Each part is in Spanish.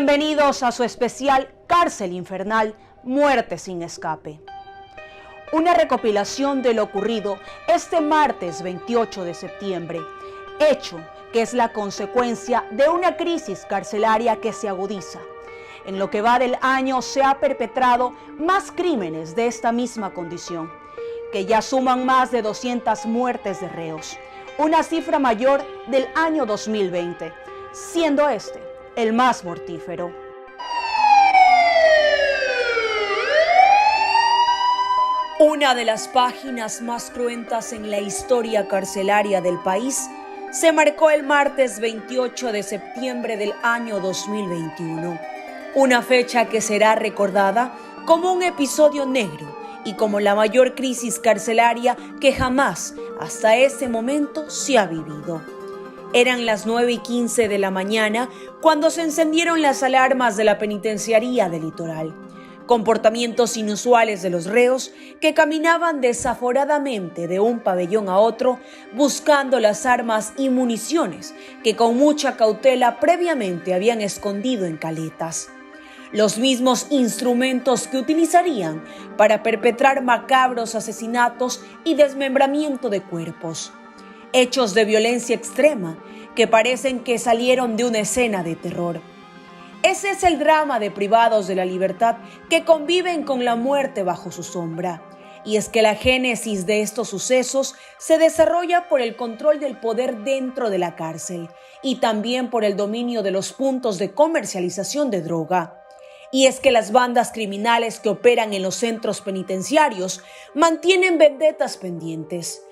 Bienvenidos a su especial Cárcel Infernal, Muerte sin Escape. Una recopilación de lo ocurrido este martes 28 de septiembre, hecho que es la consecuencia de una crisis carcelaria que se agudiza. En lo que va del año se ha perpetrado más crímenes de esta misma condición, que ya suman más de 200 muertes de reos, una cifra mayor del año 2020, siendo este el más mortífero. Una de las páginas más cruentas en la historia carcelaria del país se marcó el martes 28 de septiembre del año 2021, una fecha que será recordada como un episodio negro y como la mayor crisis carcelaria que jamás hasta ese momento se ha vivido. Eran las 9:15 de la mañana cuando se encendieron las alarmas de la penitenciaría del Litoral. Comportamientos inusuales de los reos que caminaban desaforadamente de un pabellón a otro buscando las armas y municiones que con mucha cautela previamente habían escondido en caletas. Los mismos instrumentos que utilizarían para perpetrar macabros asesinatos y desmembramiento de cuerpos. Hechos de violencia extrema que parecen que salieron de una escena de terror. Ese es el drama de privados de la libertad que conviven con la muerte bajo su sombra. Y es que la génesis de estos sucesos se desarrolla por el control del poder dentro de la cárcel y también por el dominio de los puntos de comercialización de droga. Y es que las bandas criminales que operan en los centros penitenciarios mantienen vendetas pendientes.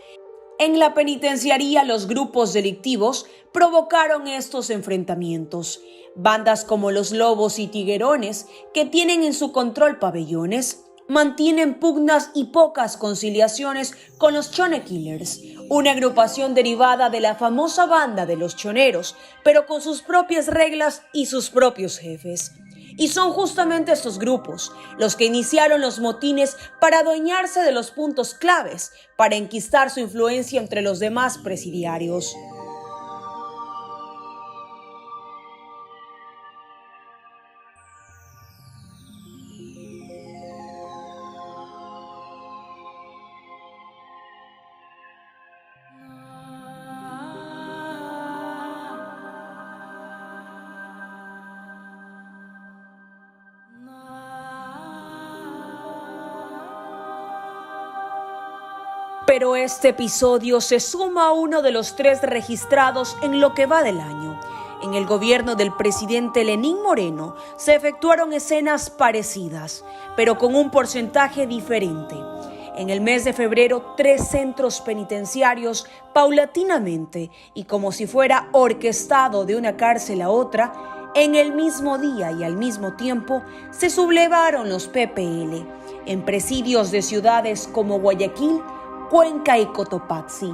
En la penitenciaría, los grupos delictivos provocaron estos enfrentamientos. Bandas como los Lobos y Tiguerones, que tienen en su control pabellones, mantienen pugnas y pocas conciliaciones con los Chone Killers, una agrupación derivada de la famosa banda de los choneros, pero con sus propias reglas y sus propios jefes. Y son justamente estos grupos los que iniciaron los motines para adueñarse de los puntos claves, para enquistar su influencia entre los demás presidiarios. Pero este episodio se suma a uno de los 3 registrados en lo que va del año. En el gobierno del presidente Lenín Moreno se efectuaron escenas parecidas, pero con un porcentaje diferente. En el mes de febrero, 3 centros penitenciarios, paulatinamente y como si fuera orquestado de una cárcel a otra, en el mismo día y al mismo tiempo, se sublevaron los PPL en presidios de ciudades como Guayaquil, Cuenca y Cotopaxi.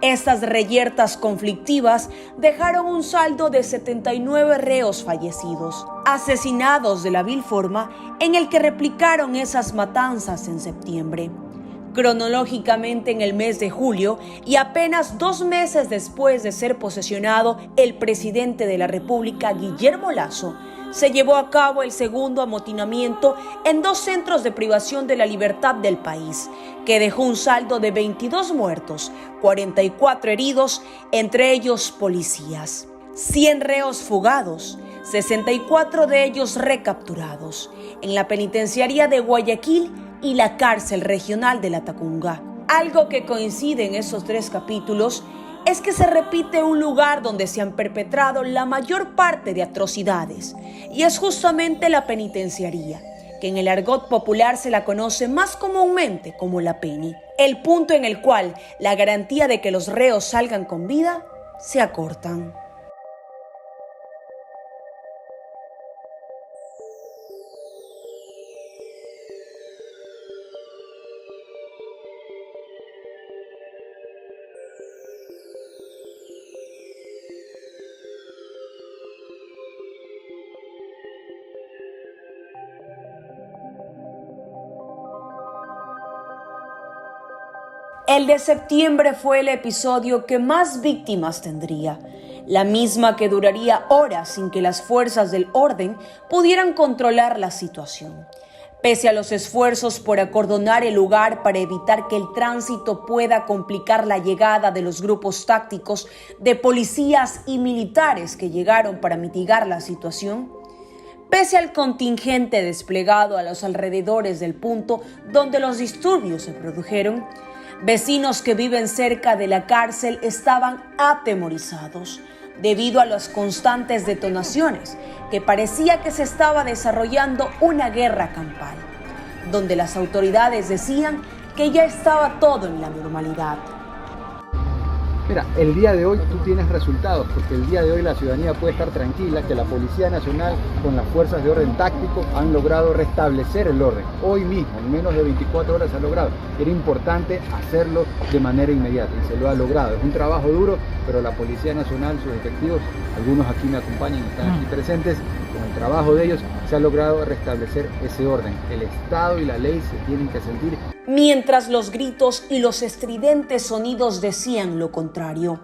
Estas reyertas conflictivas dejaron un saldo de 79 reos fallecidos, asesinados de la vil forma en el que replicaron esas matanzas en septiembre. Cronológicamente, en el mes de julio y apenas 2 meses después de ser posesionado el presidente de la República, Guillermo Lasso, se llevó a cabo el segundo amotinamiento en 2 centros de privación de la libertad del país, que dejó un saldo de 22 muertos, 44 heridos, entre ellos policías, 100 reos fugados, 64 de ellos recapturados, en la penitenciaría de Guayaquil y la cárcel regional de La Tacunga. Algo que coincide en esos 3 capítulos es que se repite un lugar donde se han perpetrado la mayor parte de atrocidades, y es justamente la penitenciaría, que en el argot popular se la conoce más comúnmente como la peni, el punto en el cual la garantía de que los reos salgan con vida se acortan. El de septiembre fue el episodio que más víctimas tendría. la misma que duraría horas sin que las fuerzas del orden pudieran controlar la situación. Pese a los esfuerzos por acordonar el lugar para evitar que el tránsito pueda complicar la llegada de los grupos tácticos de policías y militares que llegaron para mitigar la situación, pese al contingente desplegado a los alrededores del punto donde los disturbios se produjeron, vecinos que viven cerca de la cárcel estaban atemorizados debido a las constantes detonaciones que parecía que se estaba desarrollando una guerra campal, donde las autoridades decían que ya estaba todo en la normalidad. Mira, el día de hoy tú tienes resultados, porque el día de hoy la ciudadanía puede estar tranquila que la Policía Nacional con las fuerzas de orden táctico han logrado restablecer el orden. Hoy mismo, en menos de 24 horas se ha logrado. Era importante hacerlo de manera inmediata y se lo ha logrado. Es un trabajo duro, pero la Policía Nacional, sus efectivos, algunos aquí me acompañan y están aquí presentes, con el trabajo de ellos se ha logrado restablecer ese orden. El Estado y la ley se tienen que sentir. Mientras los gritos y los estridentes sonidos decían lo contrario.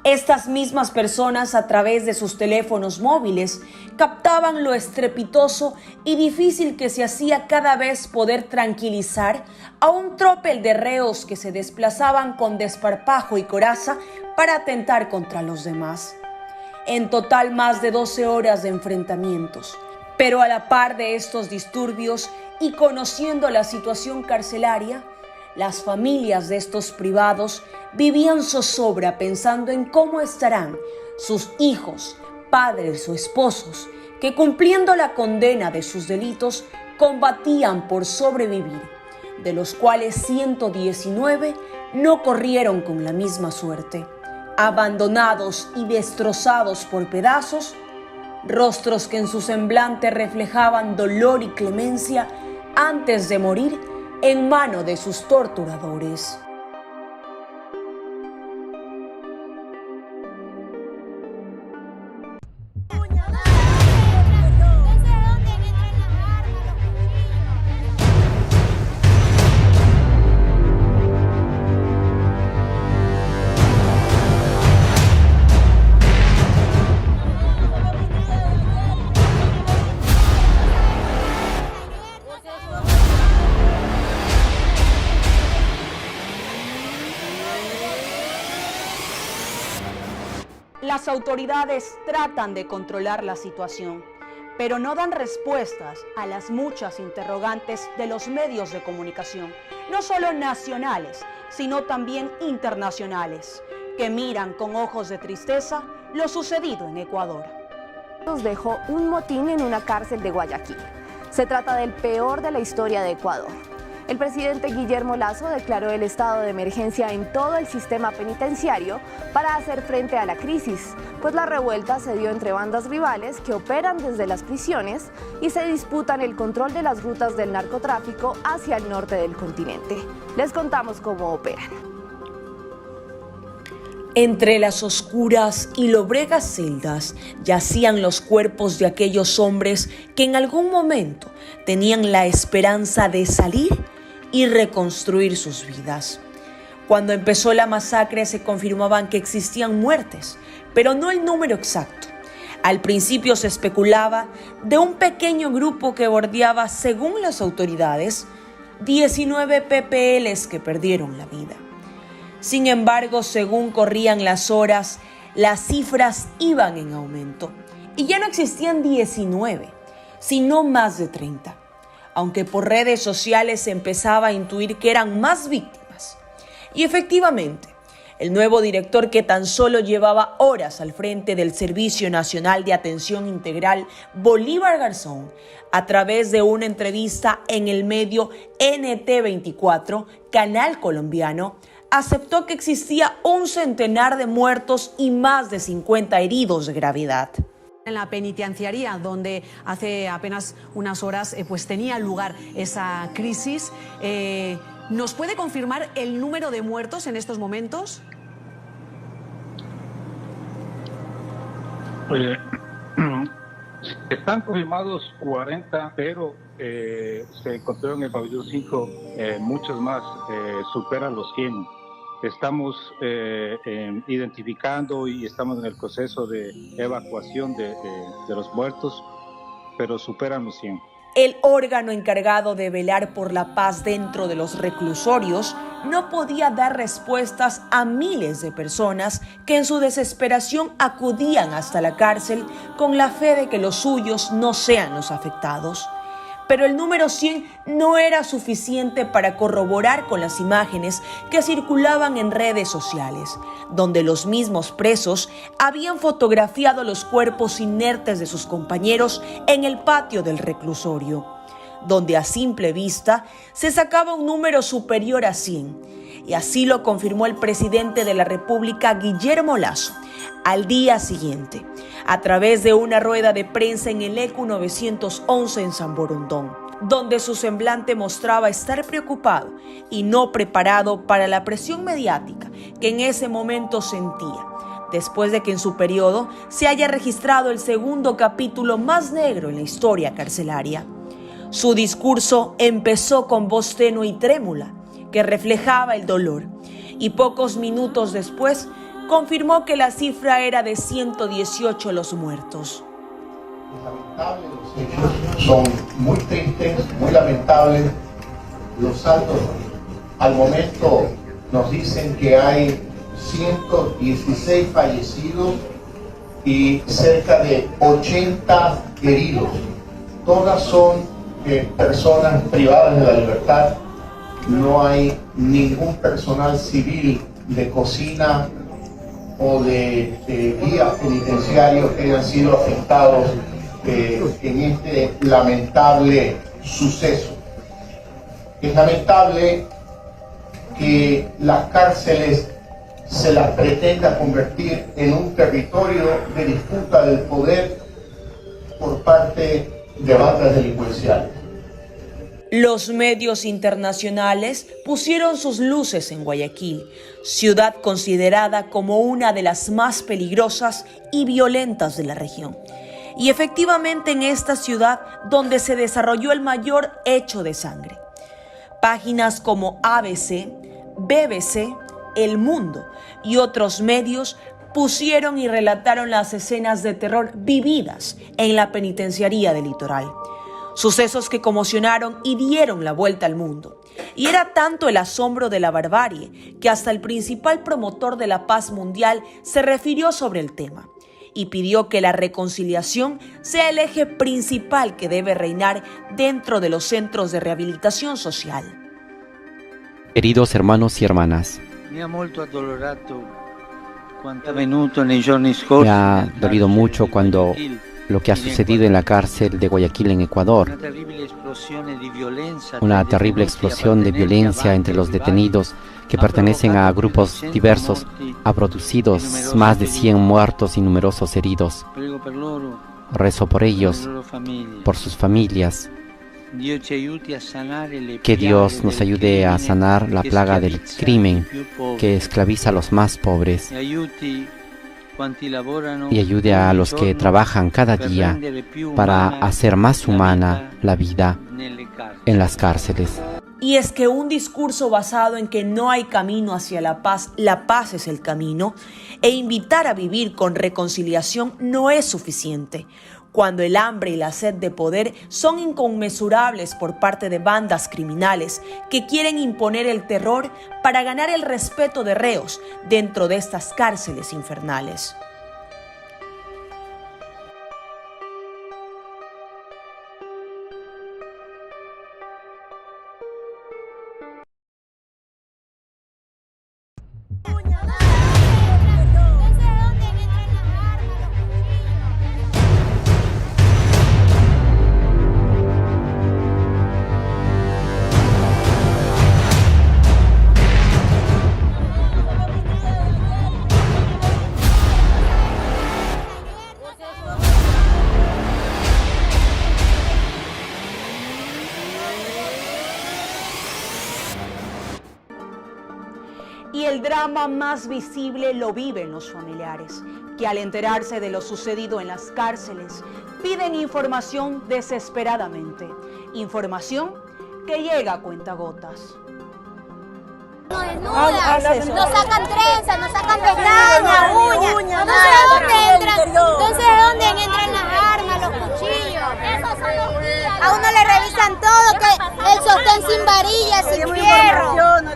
Estas mismas personas, a través de sus teléfonos móviles, captaban lo estrepitoso y difícil que se hacía cada vez poder tranquilizar a un tropel de reos que se desplazaban con desparpajo y coraza para atentar contra los demás. En total, más de 12 horas de enfrentamientos. Pero a la par de estos disturbios y conociendo la situación carcelaria, las familias de estos privados vivían zozobra pensando en cómo estarán sus hijos, padres o esposos que, cumpliendo la condena de sus delitos, combatían por sobrevivir, de los cuales 119 no corrieron con la misma suerte. Abandonados y destrozados por pedazos, rostros que en su semblante reflejaban dolor y clemencia antes de morir en mano de sus torturadores. Las autoridades tratan de controlar la situación, pero no dan respuestas a las muchas interrogantes de los medios de comunicación, no solo nacionales, sino también internacionales, que miran con ojos de tristeza lo sucedido en Ecuador. Nos dejó un motín en una cárcel de Guayaquil. Se trata del peor de la historia de Ecuador. El presidente Guillermo Lasso declaró el estado de emergencia en todo el sistema penitenciario para hacer frente a la crisis, pues la revuelta se dio entre bandas rivales que operan desde las prisiones y se disputan el control de las rutas del narcotráfico hacia el norte del continente. Les contamos cómo operan. Entre las oscuras y lobregas celdas yacían los cuerpos de aquellos hombres que en algún momento tenían la esperanza de salir y reconstruir sus vidas. Cuando empezó la masacre se confirmaban que existían muertes, pero no el número exacto. Al principio se especulaba de un pequeño grupo que bordeaba, según las autoridades, 19 PPLs que perdieron la vida. Sin embargo, según corrían las horas, las cifras iban en aumento y ya no existían 19, sino más de 30. Aunque por redes sociales se empezaba a intuir que eran más víctimas. Y efectivamente, el nuevo director, que tan solo llevaba horas al frente del Servicio Nacional de Atención Integral, Bolívar Garzón, a través de una entrevista en el medio NT24, canal colombiano, aceptó que existía un centenar de muertos y más de 50 heridos de gravedad. En la penitenciaría, donde hace apenas unas horas pues tenía lugar esa crisis. ¿Nos puede confirmar el número de muertos en estos momentos? Están confirmados 40, pero se encontró en el pabellón 5 muchos más, superan los 100. Estamos identificando y estamos en el proceso de evacuación de los muertos, pero superan los 100. El órgano encargado de velar por la paz dentro de los reclusorios no podía dar respuestas a miles de personas que en su desesperación acudían hasta la cárcel con la fe de que los suyos no sean los afectados. Pero el número 100 no era suficiente para corroborar con las imágenes que circulaban en redes sociales, donde los mismos presos habían fotografiado los cuerpos inertes de sus compañeros en el patio del reclusorio, donde a simple vista se sacaba un número superior a 100. Y así lo confirmó el presidente de la República, Guillermo Lasso, al día siguiente, a través de una rueda de prensa en el ECU 911 en San Borondón, donde su semblante mostraba estar preocupado y no preparado para la presión mediática que en ese momento sentía, después de que en su periodo se haya registrado el segundo capítulo más negro en la historia carcelaria. Su discurso empezó con voz tenue y trémula, que reflejaba el dolor, y pocos minutos después confirmó que la cifra era de 118 los muertos. Es lamentable, los hechos son muy tristes, muy lamentables. Los saldos al momento nos dicen que hay 116 fallecidos y cerca de 80 heridos. Todas son personas privadas de la libertad. No hay ningún personal civil de cocina o de guías penitenciarios que hayan sido afectados en este lamentable suceso. Es lamentable que las cárceles se las pretenda convertir en un territorio de disputa del poder por parte de bandas delincuenciales. Los medios internacionales pusieron sus luces en Guayaquil, ciudad considerada como una de las más peligrosas y violentas de la región. Y efectivamente en esta ciudad donde se desarrolló el mayor hecho de sangre. Páginas como ABC, BBC, El Mundo y otros medios pusieron y relataron las escenas de terror vividas en la penitenciaría del Litoral. Sucesos que conmocionaron y dieron la vuelta al mundo. Y era tanto el asombro de la barbarie que hasta el principal promotor de la paz mundial se refirió sobre el tema y pidió que la reconciliación sea el eje principal que debe reinar dentro de los centros de rehabilitación social. Queridos hermanos y hermanas, me ha dolido mucho cuando lo que ha sucedido en la cárcel de Guayaquil en Ecuador, una terrible explosión de violencia entre los detenidos que pertenecen a grupos diversos, ha producido más de 100 muertos y numerosos heridos. Rezo por ellos, por sus familias. Que Dios nos ayude a sanar la plaga del crimen que esclaviza a los más pobres y ayude a los que trabajan cada día para hacer más humana la vida en las cárceles. Y es que un discurso basado en que no hay camino hacia la paz es el camino, e invitar a vivir con reconciliación no es suficiente, cuando el hambre y la sed de poder son inconmensurables por parte de bandas criminales que quieren imponer el terror para ganar el respeto de reos dentro de estas cárceles infernales. Y el drama más visible lo viven los familiares, que al enterarse de lo sucedido en las cárceles, piden información desesperadamente. Información que llega a cuentagotas. Nos desnudan, nos sacan trenzas, nos sacan pestañas, uñas. No sé de dónde entran las armas, los cuchillos. Esos son los guías. A uno le revisan todo, que el sostén sin varillas, sin fierro.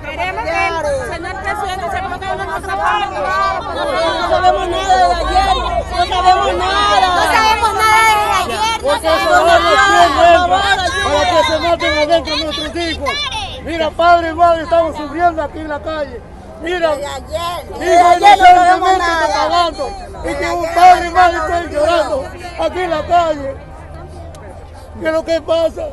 Queremos que el señor presidente se ponga en nuestra parte. No sabemos nada de ayer, no sabemos nada desde ayer. Porque eso no lo tiene para que se maten adentro nuestros hijos. Mira, padre y madre, estamos sufriendo aquí en la calle. Mira, ayer no vemos nada. Y que un padre y madre estén llorando aquí en la calle. ¿Qué es lo que pasa?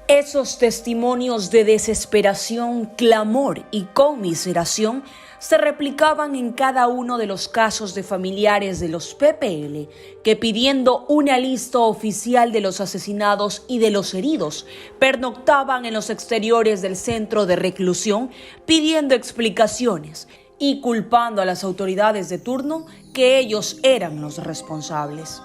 Esos testimonios de desesperación, clamor y conmiseración se replicaban en cada uno de los casos de familiares de los PPL que, pidiendo una lista oficial de los asesinados y de los heridos, pernoctaban en los exteriores del centro de reclusión pidiendo explicaciones y culpando a las autoridades de turno que ellos eran los responsables.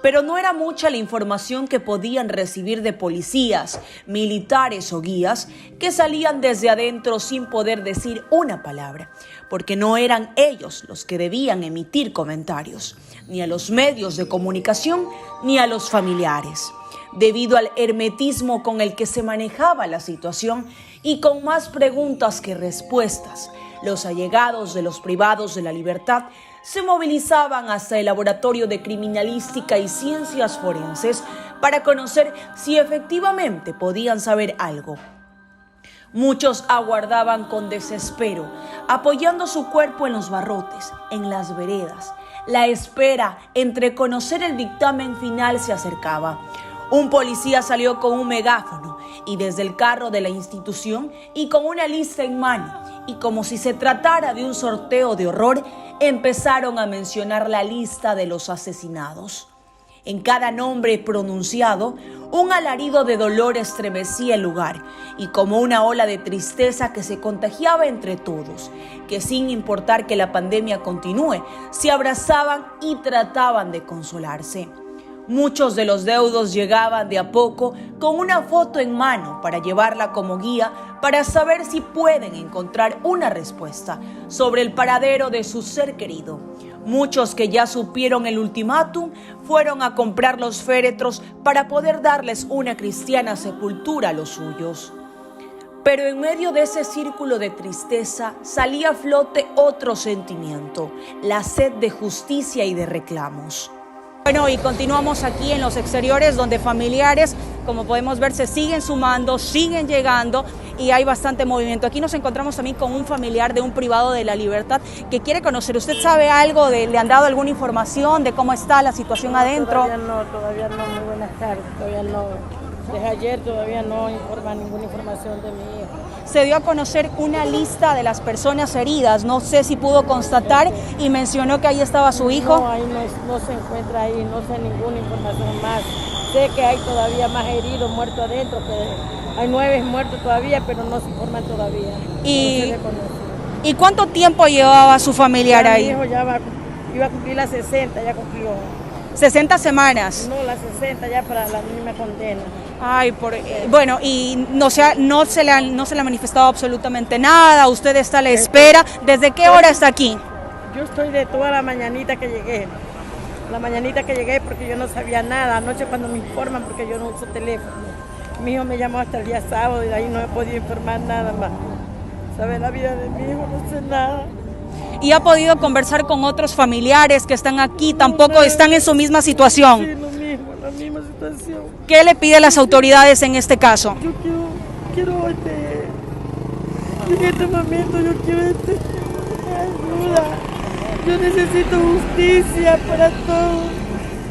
Pero no era mucha la información que podían recibir de policías, militares o guías que salían desde adentro sin poder decir una palabra, porque no eran ellos los que debían emitir comentarios, ni a los medios de comunicación ni a los familiares. Debido al hermetismo con el que se manejaba la situación y con más preguntas que respuestas, los allegados de los privados de la libertad se movilizaban hasta el Laboratorio de Criminalística y Ciencias Forenses para conocer si efectivamente podían saber algo. Muchos aguardaban con desespero, apoyando su cuerpo en los barrotes, en las veredas. La espera entre conocer el dictamen final se acercaba. Un policía salió con un megáfono y desde el carro de la institución y con una lista en mano, y como si se tratara de un sorteo de horror, empezaron a mencionar la lista de los asesinados. En cada nombre pronunciado, un alarido de dolor estremecía el lugar y como una ola de tristeza que se contagiaba entre todos, que sin importar que la pandemia continúe, se abrazaban y trataban de consolarse. Muchos de los deudos llegaban de a poco con una foto en mano para llevarla como guía para saber si pueden encontrar una respuesta sobre el paradero de su ser querido. Muchos que ya supieron el ultimátum fueron a comprar los féretros para poder darles una cristiana sepultura a los suyos. Pero en medio de ese círculo de tristeza salía a flote otro sentimiento, la sed de justicia y de reclamos. Bueno, y continuamos aquí en los exteriores donde familiares, como podemos ver, se siguen sumando, siguen llegando y hay bastante movimiento. Aquí nos encontramos también con un familiar de un privado de la libertad que quiere conocer. ¿Usted sabe algo? ¿Le han dado alguna información de cómo está la situación adentro? Todavía no. Muy buenas tardes, todavía no. Desde ayer todavía no informa ninguna información de mi hijo. Se dio a conocer una lista de las personas heridas, no sé si pudo constatar y mencionó que ahí estaba su hijo. No, ahí no se encuentra ahí, no sé ninguna información más. Sé que hay todavía más heridos, muertos adentro, que hay 9 muertos todavía, pero no se informan todavía. ¿Y cuánto tiempo llevaba su familiar ahí? Mi hijo ya iba a cumplir las 60, ya cumplió. 60 semanas. No, las 60 ya para la misma condena. Ay, bueno, y no se le ha manifestado absolutamente nada, usted está a la espera. ¿Desde qué hora está aquí? Yo estoy de toda la mañanita que llegué. La mañanita que llegué porque yo no sabía nada. Anoche cuando me informan, porque yo no uso teléfono. Mi hijo me llamó hasta el día sábado y de ahí no he podido informar nada más. ¿Sabe la vida de mi hijo? No sé nada. ¿Y ha podido conversar con otros familiares que están aquí? ¿Tampoco están en su misma situación? Sí, lo mismo, la misma situación. ¿Qué le pide a las autoridades en este caso? Yo quiero en este momento yo quiero ayuda. Yo necesito justicia para todos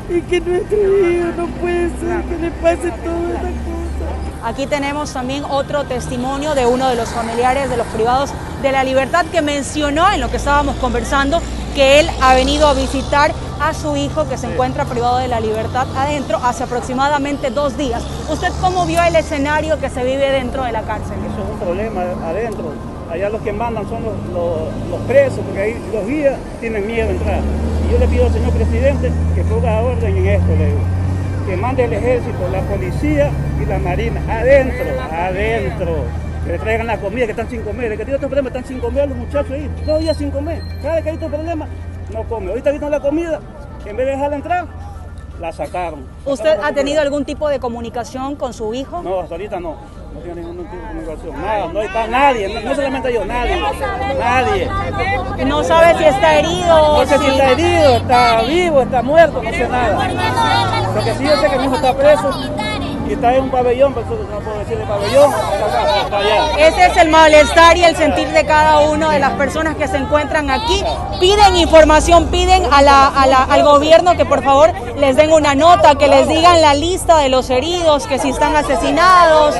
y que nuestro hijo no puede ser que le pase toda esta cosa. Aquí tenemos también otro testimonio de uno de los familiares de los privados de la libertad que mencionó en lo que estábamos conversando que él ha venido a visitar a su hijo que se encuentra privado de la libertad adentro hace aproximadamente 2 días. ¿Usted cómo vio el escenario que se vive dentro de la cárcel? Eso es un problema adentro. Allá los que mandan son los presos, porque ahí los guías tienen miedo de entrar. Y yo le pido al señor presidente que ponga orden en esto, le digo. Que mande el ejército, la policía y la marina adentro, que le traigan la comida, que están sin comer. El que tiene estos problemas están sin comer los muchachos ahí, 2 días sin comer. ¿Sabe que hay estos problemas? No come. Ahorita vino la comida, en vez de dejarla entrar, la sacaron. ¿Usted ha tenido algún tipo de comunicación con su hijo? No, hasta ahorita no. No tiene ningún tipo de comunicación. Nada, no está nadie, no solamente yo, nadie. Nadie. ¿No sabe si está herido? No sé si está herido, está vivo, está muerto, no sé nada. Lo que sí yo sé que mi hijo está preso y está en un pabellón, pero no puedo decirle pabellón, está allá. Ese es el malestar y el sentir de cada una de las personas que se encuentran aquí. Piden información, piden al gobierno que por favor les den una nota, que les digan la lista de los heridos, que si están asesinados.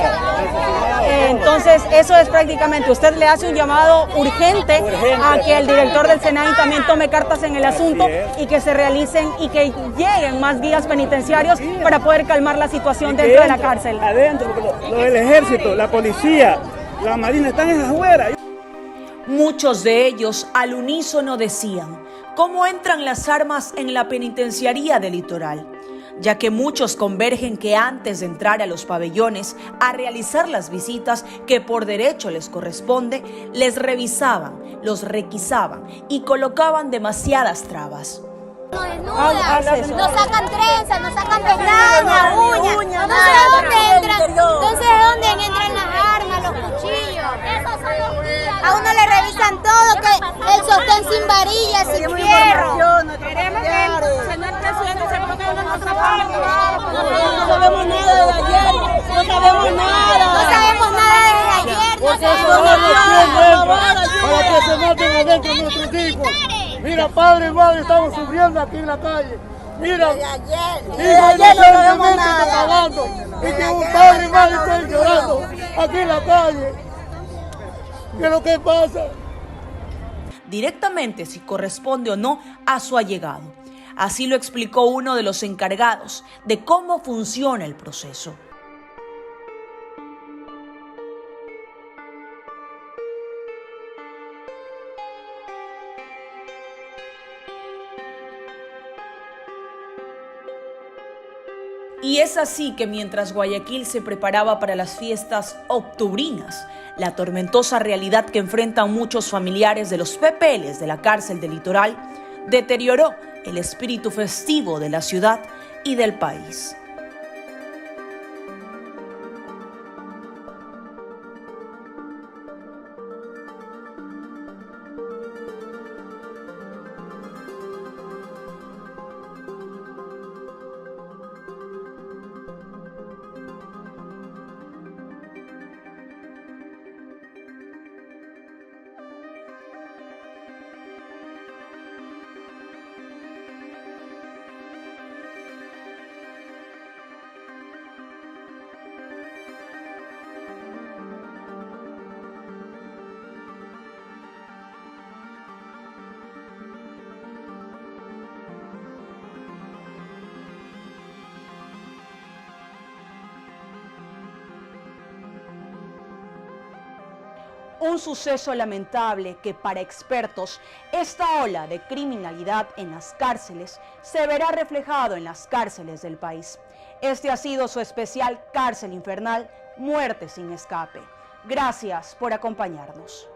Entonces eso es prácticamente, usted le hace un llamado urgente a que el director del SENAI también tome cartas en el asunto y que se realicen y que lleguen más guías penitenciarios para poder calmar la situación dentro de la cárcel. Adentro, porque lo del ejército, la policía, la marina están afuera. Muchos de ellos al unísono decían cómo entran las armas en la penitenciaría del Litoral, ya que muchos convergen que antes de entrar a los pabellones a realizar las visitas que por derecho les corresponde, les revisaban, los requisaban y colocaban demasiadas trabas. Nos sacan trenzas, nos sacan pestañas, uñas, no sé dónde entran, las armas, los cuchillos. A uno le revisan todo, que el sostén sin varillas, sin fierro. Queremos que el señor presidente se ponga en nuestra parte. No sabemos nada de ayer, no sabemos nada. No sabemos nada desde ayer, no sabemos nada. Para que se maten adentro nuestros hijos. Mira, padre y madre, estamos sufriendo aquí en la calle. Mira, ayer no sabemos nada. Y que un padre y madre estén llorando aquí en la calle. ¿Qué es lo que pasa? Directamente si corresponde o no a su allegado. Así lo explicó uno de los encargados de cómo funciona el proceso. Y es así que mientras Guayaquil se preparaba para las fiestas octubrinas, la tormentosa realidad que enfrentan muchos familiares de los PPLs de la cárcel del Litoral deterioró el espíritu festivo de la ciudad y del país. Un suceso lamentable que para expertos, esta ola de criminalidad en las cárceles se verá reflejado en las cárceles del país. Este ha sido su especial Cárcel Infernal, Muerte sin Escape. Gracias por acompañarnos.